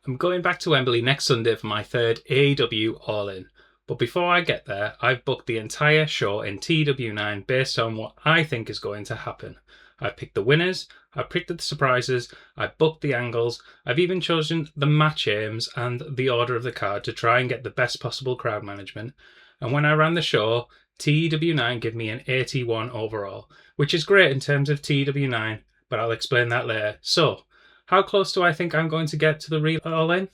I'm going back to Wembley next Sunday for my third AEW All In. But before I get there, I've booked the entire show in TEW IX based on what I think is going to happen. I've picked the winners, I've picked the surprises, I've booked the angles, I've even chosen the match aims and the order of the card to try and get the best possible crowd management. And when I ran the show, TEW IX gave me an 81 overall, which is great in terms of TEW IX, but I'll explain that later. So, how close do I think I'm going to get to the real All In?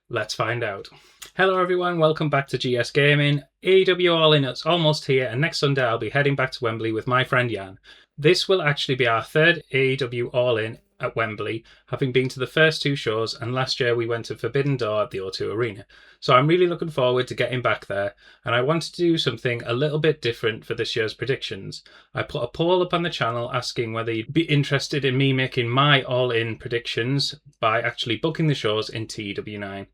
Let's find out. Hello everyone, welcome back to GS Gaming. AEW All In is almost here, and next Sunday I'll be heading back to Wembley with my friend Jan. This will actually be our third AEW All In at Wembley, having been to the first two shows, and last year we went to Forbidden Door at the O2 Arena. So I'm really looking forward to getting back there, and I wanted to do something a little bit different for this year's predictions. I put a poll up on the channel asking whether you'd be interested in me making my all-in predictions by actually booking the shows in TEW IX.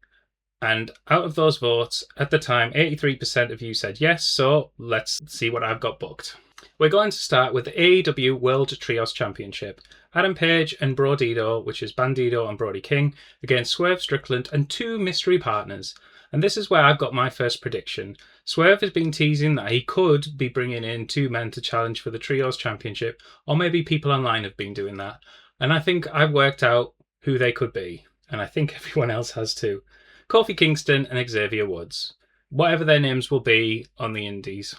And out of those votes, at the time, 83% of you said yes, so let's see what I've got booked. We're going to start with the AEW World Trios Championship. Adam Page and Brodido, which is Bandido and Brody King, against Swerve Strickland and two mystery partners. And this is where I've got my first prediction. Swerve has been teasing that he could be bringing in two men to challenge for the Trios Championship, or maybe people online have been doing that. And I think I've worked out who they could be, and I think everyone else has too. Kofi Kingston and Xavier Woods, whatever their names will be on the indies.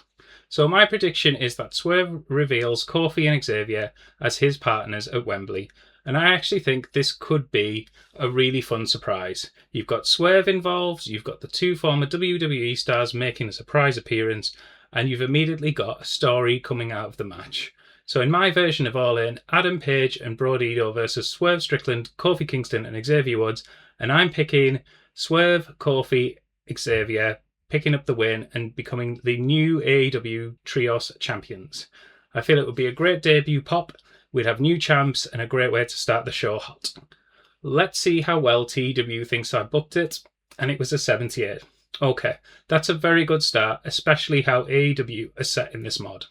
So my prediction is that Swerve reveals Kofi and Xavier as his partners at Wembley, and I actually think this could be a really fun surprise. You've got Swerve involved, you've got the two former WWE stars making a surprise appearance, and you've immediately got a story coming out of the match. So in my version of All In, Adam Page and Brodido versus Swerve Strickland, Kofi Kingston and Xavier Woods, and I'm picking Swerve, Kofi, Xavier, picking up the win and becoming the new AEW Trios champions. I feel it would be a great debut pop. We'd have new champs and a great way to start the show hot. Let's see how well TEW thinks I booked it, and it was a 78. Okay, that's a very good start, especially how AEW is set in this mod.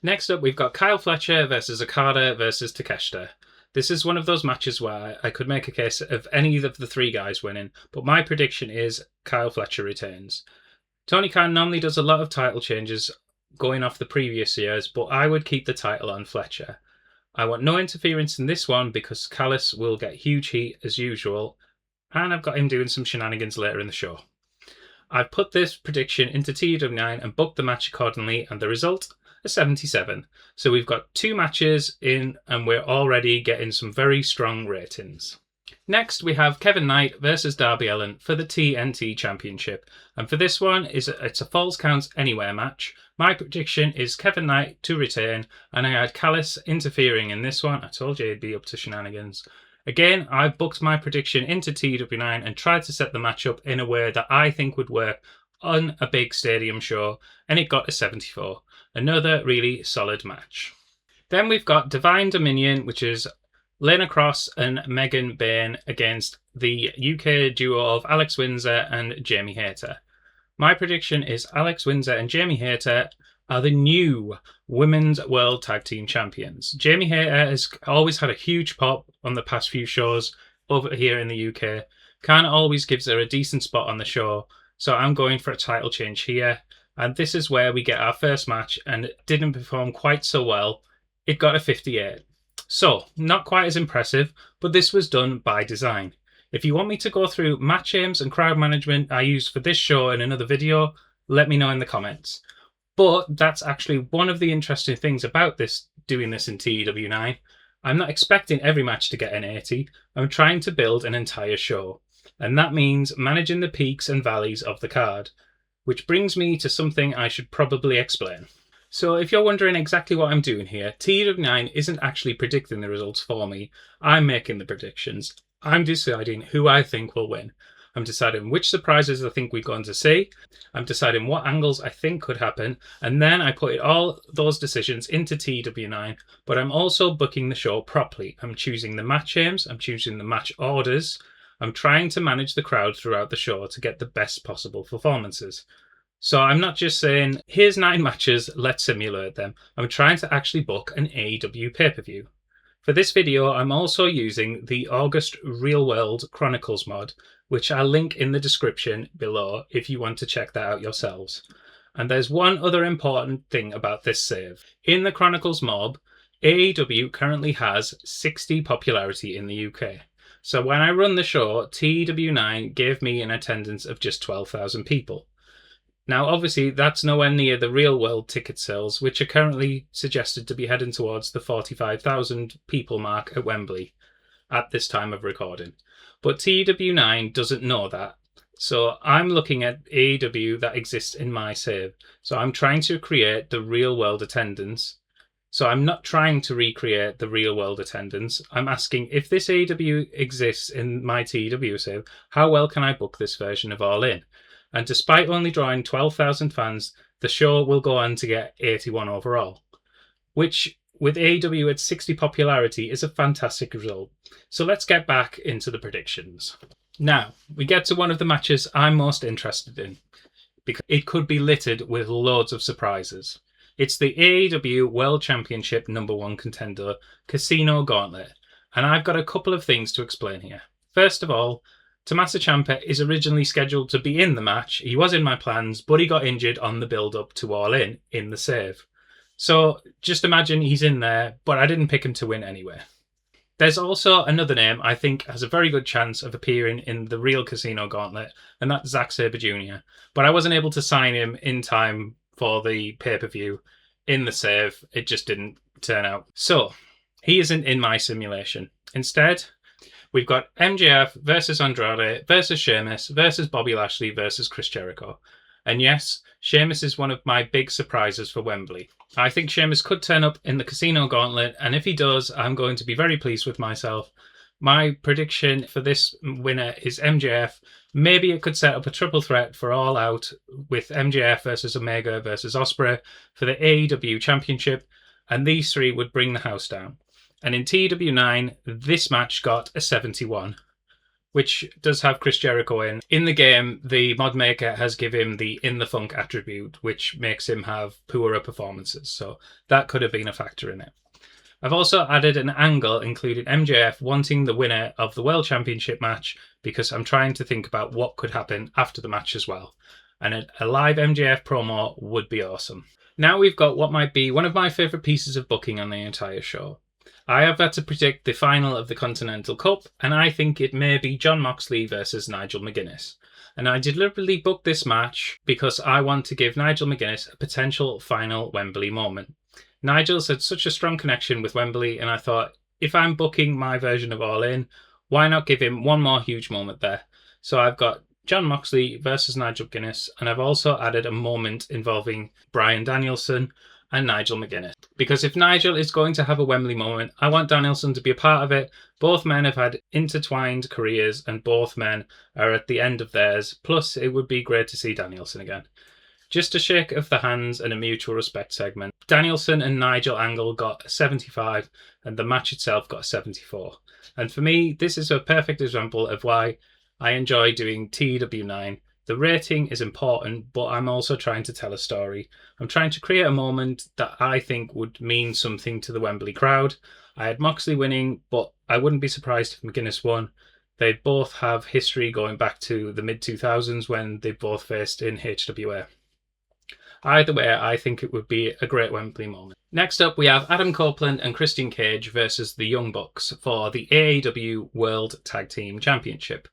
Next up, we've got Kyle Fletcher versus Okada versus Takeshita. This is one of those matches where I could make a case of any of the three guys winning, but my prediction is Kyle Fletcher retains. Tony Khan normally does a lot of title changes going off the previous years, but I would keep the title on Fletcher. I want no interference in this one because Callis will get huge heat as usual, and I've got him doing some shenanigans later in the show. I've put this prediction into TEW IX and booked the match accordingly, and the result? A 77. So we've got two matches in and we're already getting some very strong ratings. Next we have Kevin Knight versus Darby Allin for the TNT Championship, and for this one it's a Falls Counts Anywhere match. My prediction is Kevin Knight to retain, and I had Callis interfering in this one. I told you he'd be up to shenanigans. Again, I've booked my prediction into TEW IX and tried to set the match up in a way that I think would work on a big stadium show, and it got a 74. Another really solid match. Then we've got Divine Dominion, which is Lana Cross and Megan Bain against the UK duo of Alex Windsor and Jamie Hayter. My prediction is Alex Windsor and Jamie Hayter are the new Women's World Tag Team Champions. Jamie Hayter has always had a huge pop on the past few shows over here in the UK. Khan always gives her a decent spot on the show, so I'm going for a title change here. And this is where we get our first match, and it didn't perform quite so well. It got a 58. So, not quite as impressive, but this was done by design. If you want me to go through match aims and crowd management I used for this show in another video, let me know in the comments. But that's actually one of the interesting things about doing this in TEW IX. I'm not expecting every match to get an 80. I'm trying to build an entire show. And that means managing the peaks and valleys of the card. Which brings me to something I should probably explain. So if you're wondering exactly what I'm doing here, TEW IX isn't actually predicting the results for me. I'm making the predictions. I'm deciding who I think will win. I'm deciding which surprises I think we're going to see. I'm deciding what angles I think could happen. And then I put all those decisions into TEW IX, but I'm also booking the show properly. I'm choosing the match aims. I'm choosing the match orders. I'm trying to manage the crowd throughout the show to get the best possible performances. So I'm not just saying, here's 9 matches, let's simulate them. I'm trying to actually book an AEW pay-per-view. For this video, I'm also using the August Real World Chronicles mod, which I'll link in the description below if you want to check that out yourselves. And there's one other important thing about this save. In the Chronicles mob, AEW currently has 60 popularity in the UK. So when I run the show, TEW IX gave me an attendance of just 12,000 people. Now, obviously, that's nowhere near the real world ticket sales, which are currently suggested to be heading towards the 45,000 people mark at Wembley at this time of recording. But TEW IX doesn't know that. So I'm looking at AEW that exists in my save. So I'm trying to create the real world attendance. So I'm not trying to recreate the real world attendance. I'm asking, if this AEW exists in my TEW save, how well can I book this version of All In? And despite only drawing 12,000 fans, the show will go on to get 81 overall, which with AEW at 60 popularity is a fantastic result. So let's get back into the predictions. Now, we get to one of the matches I'm most interested in, because it could be littered with loads of surprises. It's the AEW World Championship #1 contender, Casino Gauntlet, and I've got a couple of things to explain here. First of all, Tommaso Ciampa is originally scheduled to be in the match. He was in my plans, but he got injured on the build-up to All In the save. So just imagine he's in there, but I didn't pick him to win anyway. There's also another name I think has a very good chance of appearing in the real Casino Gauntlet, and that's Zack Sabre Jr. But I wasn't able to sign him in time for the pay-per-view in the save. It just didn't turn out. So he isn't in my simulation. Instead, we've got MJF versus Andrade versus Sheamus versus Bobby Lashley versus Chris Jericho. And yes, Sheamus is one of my big surprises for Wembley. I think Sheamus could turn up in the Casino Gauntlet, and if he does, I'm going to be very pleased with myself. My prediction for this winner is MJF. Maybe it could set up a triple threat for All Out with MJF versus Omega versus Ospreay for the AEW Championship, and these three would bring the house down. And in TEW IX, this match got a 71, which does have Chris Jericho in. In the game, the mod maker has given him the In the Funk attribute, which makes him have poorer performances, so that could have been a factor in it. I've also added an angle including MJF wanting the winner of the World Championship match, because I'm trying to think about what could happen after the match as well. And a live MJF promo would be awesome. Now we've got what might be one of my favourite pieces of booking on the entire show. I have had to predict the final of the Continental Cup, and I think it may be Jon Moxley versus Nigel McGuinness. And I deliberately booked this match because I want to give Nigel McGuinness a potential final Wembley moment. Nigel's had such a strong connection with Wembley, and I thought, if I'm booking my version of All In, why not give him one more huge moment there? So I've got Jon Moxley versus Nigel McGuinness, and I've also added a moment involving Bryan Danielson and Nigel McGuinness. Because if Nigel is going to have a Wembley moment, I want Danielson to be a part of it. Both men have had intertwined careers, and both men are at the end of theirs. Plus, it would be great to see Danielson again. Just a shake of the hands and a mutual respect segment. Danielson and Nigel angle got a 75, and the match itself got a 74. And for me, this is a perfect example of why I enjoy doing TEW IX. The rating is important, but I'm also trying to tell a story. I'm trying to create a moment that I think would mean something to the Wembley crowd. I had Moxley winning, but I wouldn't be surprised if McGuinness won. They both have history going back to the mid-2000s when they both faced in HWA. Either way, I think it would be a great Wembley moment. Next up, we have Adam Copeland and Christian Cage versus the Young Bucks for the AEW World Tag Team Championship.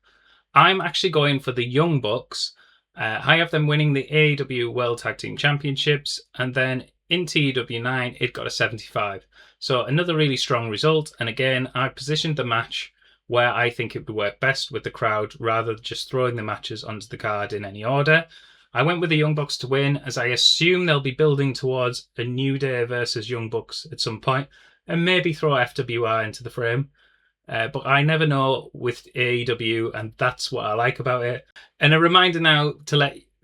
I'm actually going for the Young Bucks. I have them winning the AEW World Tag Team Championships, and then in TEW IX, it got a 75. So another really strong result, and again, I positioned the match where I think it would work best with the crowd, rather than just throwing the matches onto the card in any order. I went with the Young Bucks to win, as I assume they'll be building towards a New Day versus Young Bucks at some point, and maybe throw FWR into the frame. But I never know with AEW, and that's what I like about it. And a reminder now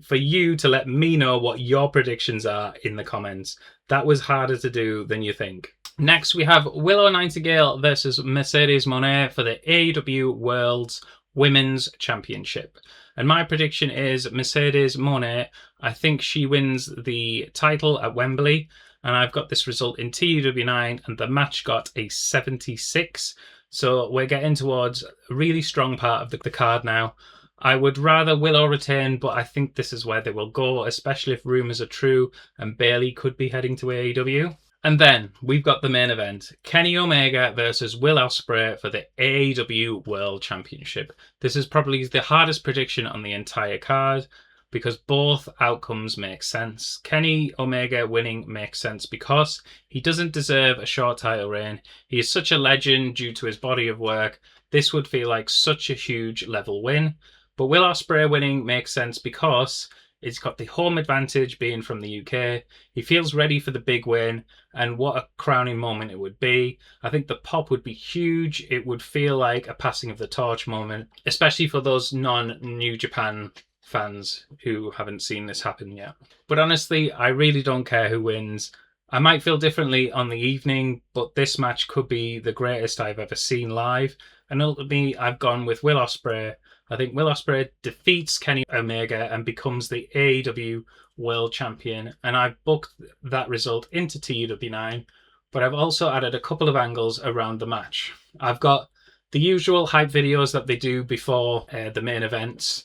for you to let me know what your predictions are in the comments. That was harder to do than you think. Next, we have Willow Nightingale versus Mercedes Moné for the AEW World Women's Championship. And my prediction is Mercedes Moné. I think she wins the title at Wembley. And I've got this result in TEW IX, and the match got a 76. So we're getting towards a really strong part of the card now. I would rather Willow retain, but I think this is where they will go, especially if rumours are true and Bayley could be heading to AEW. And then we've got the main event, Kenny Omega versus Will Ospreay for the AEW World Championship. This is probably the hardest prediction on the entire card because both outcomes make sense. Kenny Omega winning makes sense because he doesn't deserve a short title reign. He is such a legend due to his body of work. This would feel like such a huge level win. But Will Ospreay winning makes sense because it's got the home advantage being from the UK. He feels ready for the big win, and what a crowning moment it would be. I think the pop would be huge. It would feel like a passing of the torch moment, especially for those non-New Japan fans who haven't seen this happen yet. But honestly, I really don't care who wins. I might feel differently on the evening, but this match could be the greatest I've ever seen live. And ultimately, I've gone with Will Ospreay. I think Will Ospreay defeats Kenny Omega and becomes the AEW World Champion. And I've booked that result into TEW IX, but I've also added a couple of angles around the match. I've got the usual hype videos that they do before the main events,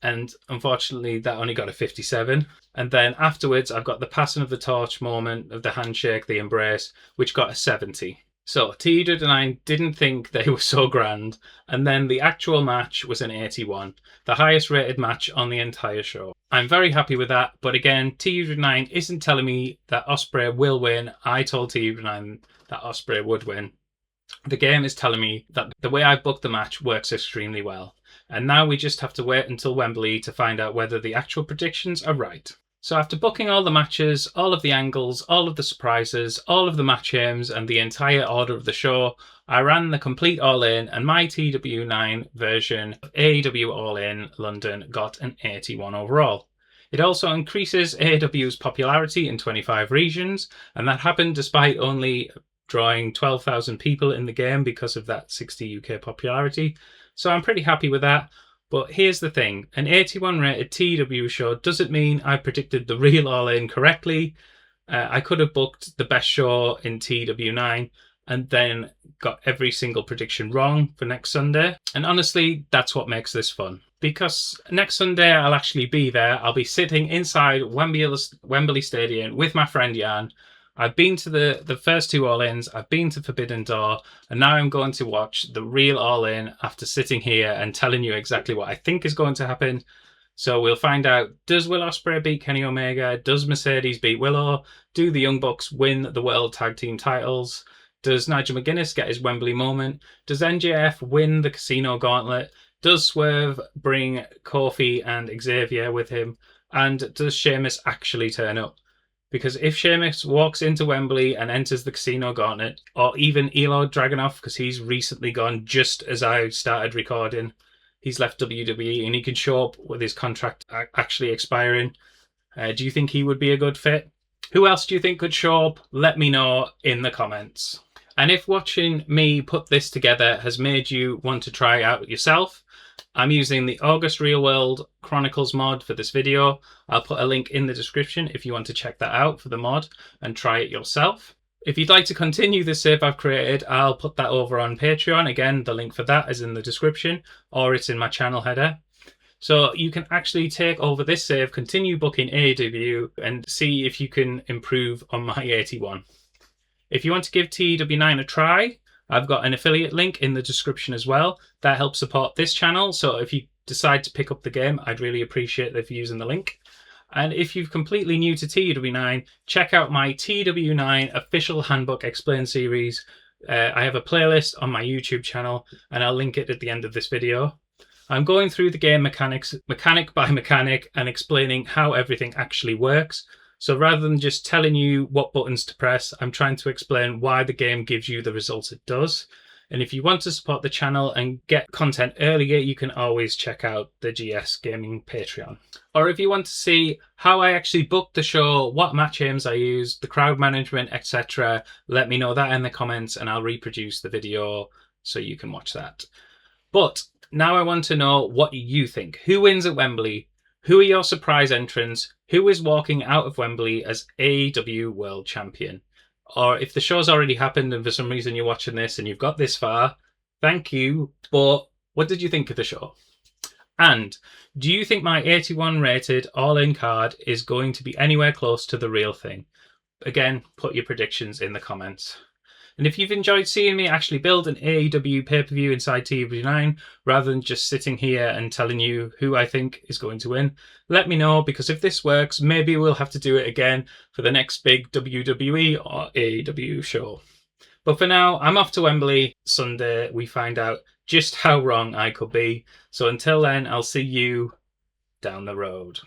and unfortunately that only got a 57. And then afterwards, I've got the passing of the torch moment of the handshake, the embrace, which got a 70. So TEW IX didn't think they were so grand, and then the actual match was an 81, the highest rated match on the entire show. I'm very happy with that, but again, TEW IX isn't telling me that Ospreay will win. I told TEW IX that Ospreay would win. The game is telling me that the way I've booked the match works extremely well, and now we just have to wait until Wembley to find out whether the actual predictions are right. So after booking all the matches, all of the angles, all of the surprises, all of the match aims, and the entire order of the show, I ran the complete All In, and my TEW IX version of AEW All In London got an 81 overall. It also increases AEW's popularity in 25 regions, and that happened despite only drawing 12,000 people in the game because of that 60 UK popularity. So I'm pretty happy with that. But here's the thing, an 81 rated TEW show doesn't mean I predicted the real All In correctly. I could have booked the best show in TEW IX and then got every single prediction wrong for next Sunday. And honestly, that's what makes this fun. Because next Sunday I'll actually be there. I'll be sitting inside Wembley Stadium with my friend Jan. I've been to the first two All-Ins, I've been to Forbidden Door, and now I'm going to watch the real All-In after sitting here and telling you exactly what I think is going to happen. So we'll find out, does Will Ospreay beat Kenny Omega? Does Mercedes beat Willow? Do the Young Bucks win the World Tag Team titles? Does Nigel McGuinness get his Wembley moment? Does NJF win the Casino Gauntlet? Does Swerve bring Kofi and Xavier with him? And does Sheamus actually turn up? Because if Sheamus walks into Wembley and enters the Casino Gauntlet, or even Elor Dragunov, because he's recently gone just as I started recording, he's left WWE and he can show up with his contract actually expiring. Do you think he would be a good fit? Who else do you think could show up? Let me know in the comments. And if watching me put this together has made you want to try it out yourself, I'm using the August Real World Chronicles mod for this video. I'll put a link in the description if you want to check that out for the mod and try it yourself. If you'd like to continue the save I've created, I'll put that over on Patreon. Again, the link for that is in the description, or it's in my channel header. So you can actually take over this save, continue booking AEW, and see if you can improve on my 81. If you want to give TEW IX a try, I've got an affiliate link in the description as well. That helps support this channel. So if you decide to pick up the game, I'd really appreciate if you're using the link. And if you're completely new to TEW IX, check out my TEW IX official handbook explain series. I have a playlist on my YouTube channel and I'll link it at the end of this video. I'm going through the game mechanic by mechanic and explaining how everything actually works. So rather than just telling you what buttons to press, I'm trying to explain why the game gives you the results it does. And if you want to support the channel and get content earlier, you can always check out the GS Gaming Patreon. Or if you want to see how I actually booked the show, what match aims I used, the crowd management, etc., let me know that in the comments and I'll reproduce the video so you can watch that. But now I want to know what you think. Who wins at Wembley? Who are your surprise entrants? Who is walking out of Wembley as AEW World Champion? Or if the show's already happened and for some reason you're watching this and you've got this far, thank you. But what did you think of the show? And do you think my 81 rated All In card is going to be anywhere close to the real thing? Again, put your predictions in the comments. And if you've enjoyed seeing me actually build an AEW pay-per-view inside TEW IX, rather than just sitting here and telling you who I think is going to win, let me know, because if this works, maybe we'll have to do it again for the next big WWE or AEW show. But for now, I'm off to Wembley. Sunday, we find out just how wrong I could be. So until then, I'll see you down the road.